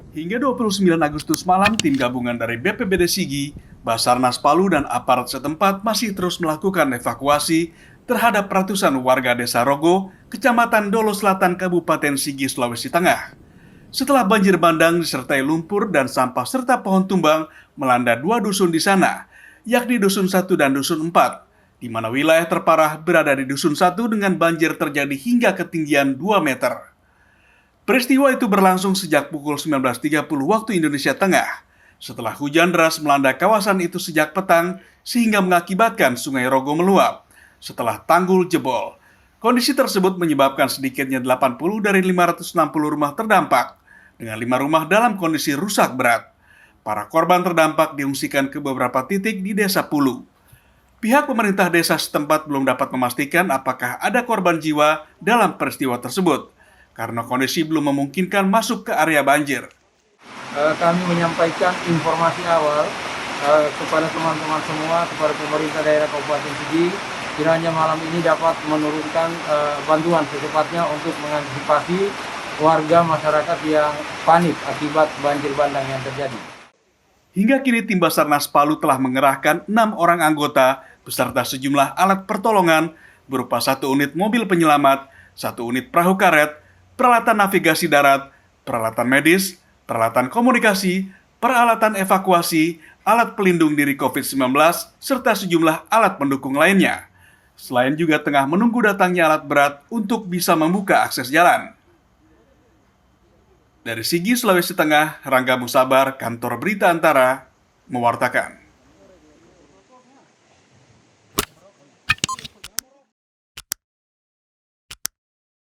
Hingga 29 Agustus malam, tim gabungan dari BPBD Sigi, Basarnas Palu, dan aparat setempat masih terus melakukan evakuasi terhadap ratusan warga Desa Rogo, Kecamatan Dolo Selatan, Kabupaten Sigi, Sulawesi Tengah. Setelah banjir bandang disertai lumpur dan sampah serta pohon tumbang melanda dua dusun di sana, yakni Dusun 1 dan Dusun 4, di mana wilayah terparah berada di Dusun 1 dengan banjir terjadi hingga ketinggian 2 meter. Peristiwa itu berlangsung sejak pukul 19.30 waktu Indonesia Tengah, setelah hujan deras melanda kawasan itu sejak petang sehingga mengakibatkan Sungai Rogo meluap setelah tanggul jebol. Kondisi tersebut menyebabkan sedikitnya 80 dari 560 rumah terdampak, dengan 5 rumah dalam kondisi rusak berat. Para korban terdampak diungsikan ke beberapa titik di Desa Pulu. Pihak pemerintah desa setempat belum dapat memastikan apakah ada korban jiwa dalam peristiwa tersebut, karena kondisi belum memungkinkan masuk ke area banjir. Kami menyampaikan informasi awal kepada teman-teman semua, kepada pemerintah daerah Kabupaten Sigi, kiranya malam ini dapat menurunkan bantuan secepatnya untuk mengantisipasi warga masyarakat yang panik akibat banjir bandang yang terjadi. Hingga kini tim Basarnas Palu telah mengerahkan 6 orang anggota beserta sejumlah alat pertolongan berupa 1 unit mobil penyelamat, 1 unit perahu karet, peralatan navigasi darat, peralatan medis, peralatan komunikasi, peralatan evakuasi, alat pelindung diri COVID-19, serta sejumlah alat pendukung lainnya. Selain juga tengah menunggu datangnya alat berat untuk bisa membuka akses jalan. Dari Sigi, Sulawesi Tengah, Rangga Musabar, Kantor Berita Antara, mewartakan.